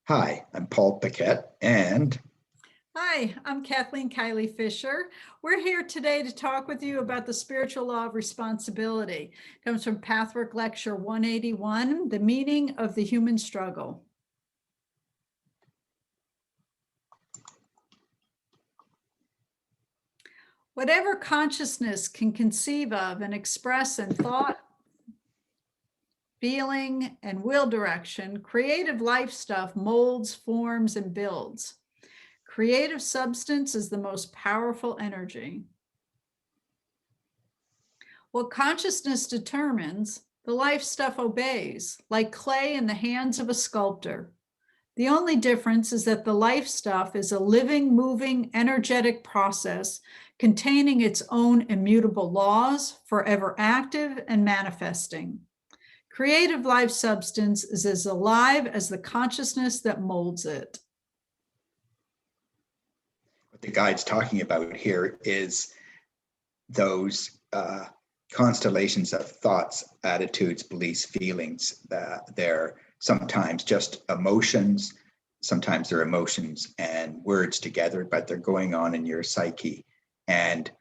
Hi, I'm Paul Paquette, and Hi, I'm Kathleen Kylie Fisher. We're here today to talk with you about the spiritual law of responsibility. It comes from Pathwork Lecture 181, The Meaning of the Human Struggle. Whatever consciousness can conceive of and express in thought, feeling, and will direction, creative life stuff molds, forms, and builds. Creative substance is the most powerful energy. What consciousness determines, the life stuff obeys, like clay in the hands of a sculptor. The only difference is that the life stuff is a living, moving, energetic process containing its own immutable laws, forever active and manifesting. Creative life substance is as alive as the consciousness that molds it. what the guide's talking about here is those constellations of thoughts, attitudes, beliefs, feelings. That they're sometimes just emotions, sometimes they're emotions and words together, but they're going on in your psyche. And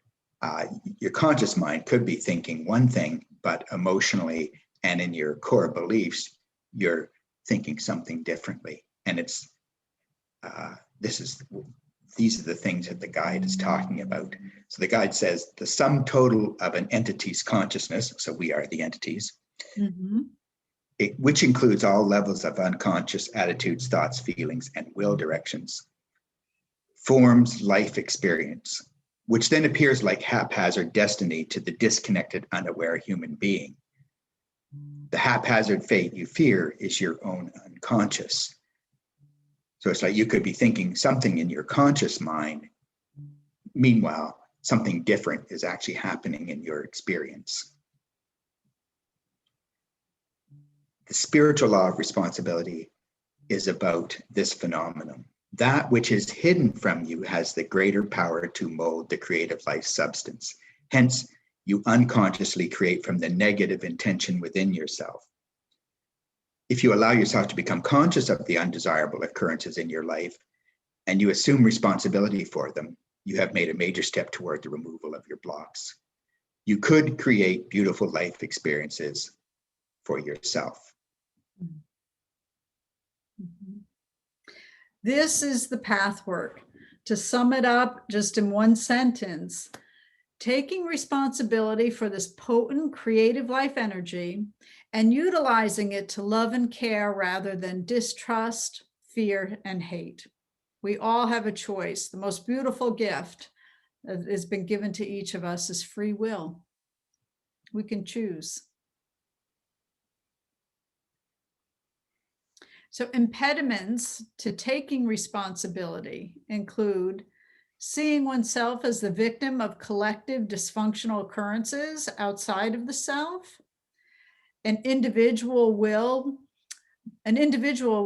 your conscious mind could be thinking one thing, but emotionally and in your core beliefs, you're thinking something differently. And it's these are the things that the guide is talking about. So the guide says the sum total of an entity's consciousness, so we are the entities, which includes all levels of unconscious attitudes, thoughts, feelings, and will directions, forms life experience, which then appears like haphazard destiny to the disconnected, unaware human being. The haphazard fate you fear is your own unconscious. So it's like you could be thinking something in your conscious mind. Meanwhile, something different is actually happening in your experience. The spiritual law of responsibility is about this phenomenon. That which is hidden from you has the greater power to mold the creative life substance. Hence, you unconsciously create from the negative intention within yourself. If you allow yourself to become conscious of the undesirable occurrences in your life and you assume responsibility for them, you have made a major step toward the removal of your blocks. You could create beautiful life experiences for yourself. This is the pathwork. To sum it up just in one sentence, taking responsibility for this potent creative life energy and utilizing it to love and care rather than distrust, fear, and hate. We all have a choice. The most beautiful gift that has been given to each of us is free will. We can choose. So impediments to taking responsibility include seeing oneself as the victim of collective dysfunctional occurrences outside of the self. An individual will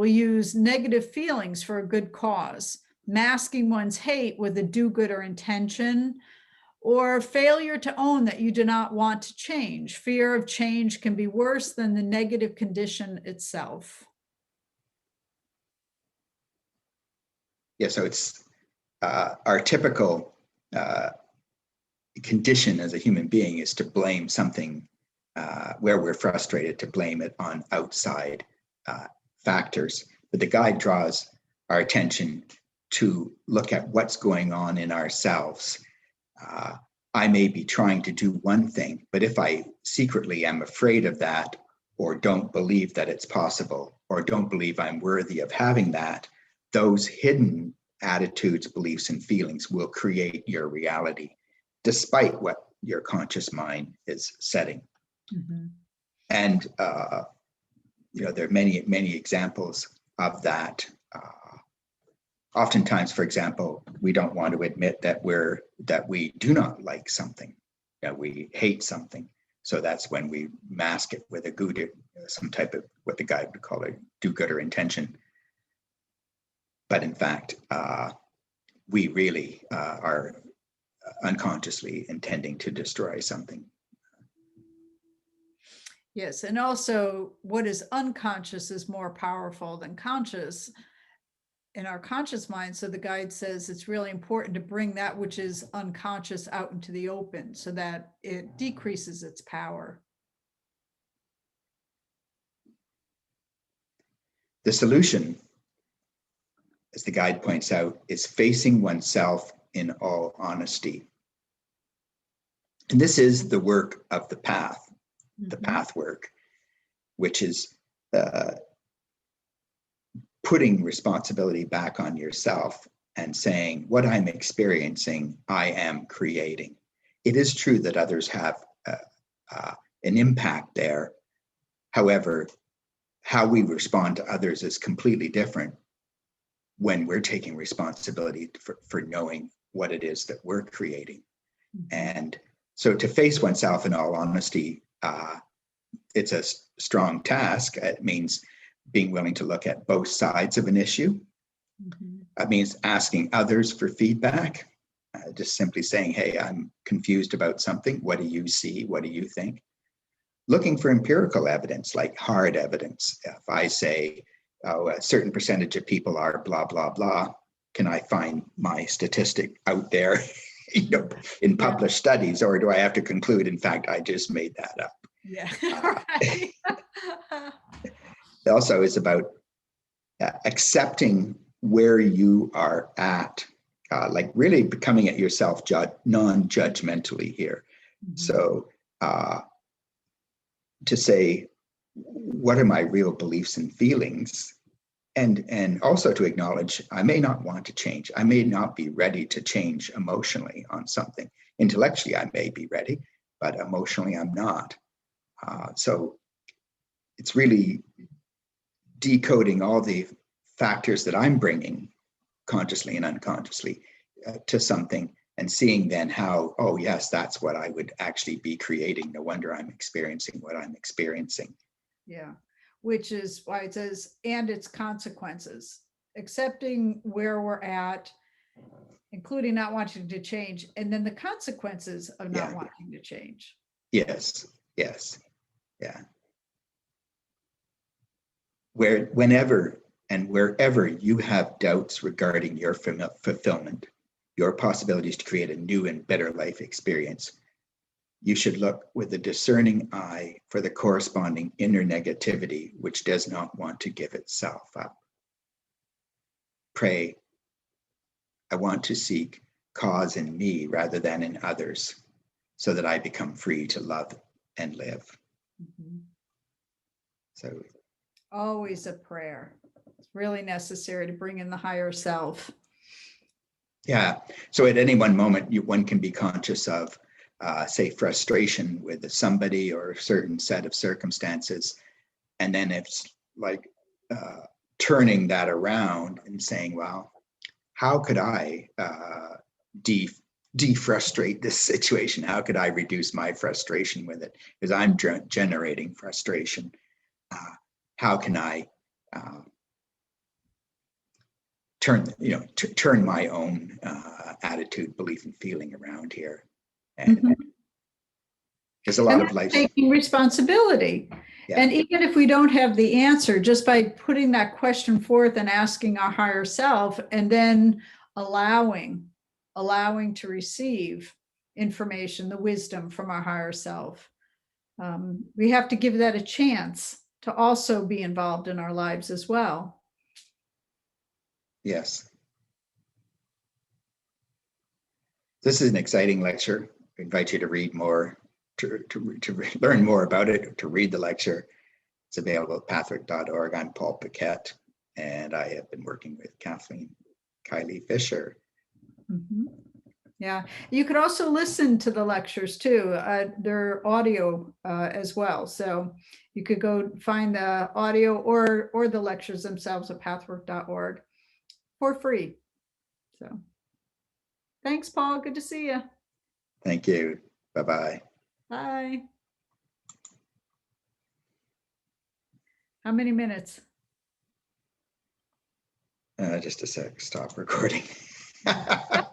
use negative feelings for a good cause, masking one's hate with a do-gooder intention, or failure to own that you do not want to change. Fear of change can be worse than the negative condition itself. Yeah, so it's our typical condition as a human being is to blame something where we're frustrated, to blame it on outside factors. But the guide draws our attention to look at what's going on in ourselves. I may be trying to do one thing, but if I secretly am afraid of that, or don't believe that it's possible, or don't believe I'm worthy of having that, those hidden attitudes, beliefs, and feelings will create your reality, despite what your conscious mind is setting. And there are many examples of that. Oftentimes, for example, we don't want to admit that we do not like something, that we hate something. So that's when we mask it with some type of what the guide would call a do-gooder intention. But in fact, we really are unconsciously intending to destroy something. Yes, and also what is unconscious is more powerful than conscious. in our conscious mind. So the guide says it's really important to bring that which is unconscious out into the open so that it decreases its power. The solution, as the guide points out, is facing oneself in all honesty. And this is the work of the path, the pathwork, which is putting responsibility back on yourself and saying, what I'm experiencing, I am creating. It is true that others have an impact there. However, how we respond to others is completely different when we're taking responsibility for knowing what it is that we're creating. And so to face oneself in all honesty, it's a strong task. It means being willing to look at both sides of an issue. It means asking others for feedback, just simply saying, hey, I'm confused about something. What do you see? What do you think? Looking for empirical evidence, like hard evidence. If I say, oh, a certain percentage of people are blah, blah, blah, can I find my statistic out there in published studies, or do I have to conclude, in fact, I just made that up? Yeah. Also, it's about accepting where you are at, like really coming at yourself non-judgmentally here. So to say, what are my real beliefs and feelings? And also to acknowledge, I may not want to change. I may not be ready to change emotionally on something. Intellectually, I may be ready, but emotionally, I'm not. So it's really decoding all the factors that I'm bringing consciously and unconsciously to something, and seeing then how, oh yes, that's what I would actually be creating. No wonder I'm experiencing what I'm experiencing. Yeah, which is why it says, and its consequences, accepting where we're at, including not wanting to change, and then the consequences of not wanting to change. Yes, yes, yeah. Whenever and wherever you have doubts regarding your fulfillment, your possibilities to create a new and better life experience, you should look with a discerning eye for the corresponding inner negativity which does not want to give itself up. Pray, I want to seek cause in me rather than in others, so that I become free to love and live. So always a prayer. It's really necessary to bring in the higher self. Yeah. So at any one moment, one can be conscious of, say, frustration with somebody or a certain set of circumstances. And then it's like turning that around and saying, well, how could I defrustrate this situation? How could I reduce my frustration with it? Because I'm generating frustration. How can I turn my own attitude, belief, and feeling around here? And there's a lot of life taking responsibility. Yeah. And even if we don't have the answer, just by putting that question forth and asking our higher self, and then allowing to receive information, the wisdom from our higher self. We have to give that a chance to also be involved in our lives as well. Yes. This is an exciting lecture. I invite you to read more, to learn more about it, to read the lecture. It's available at pathwork.org. I'm Paul Paquette, and I have been working with Kathleen Kylie Fisher. Yeah, you could also listen to the lectures too. They're audio as well. So you could go find the audio or the lectures themselves at pathwork.org for free. So thanks, Paul. Good to see you. Thank you. Bye-bye. Bye. How many minutes? Just a sec. Stop recording.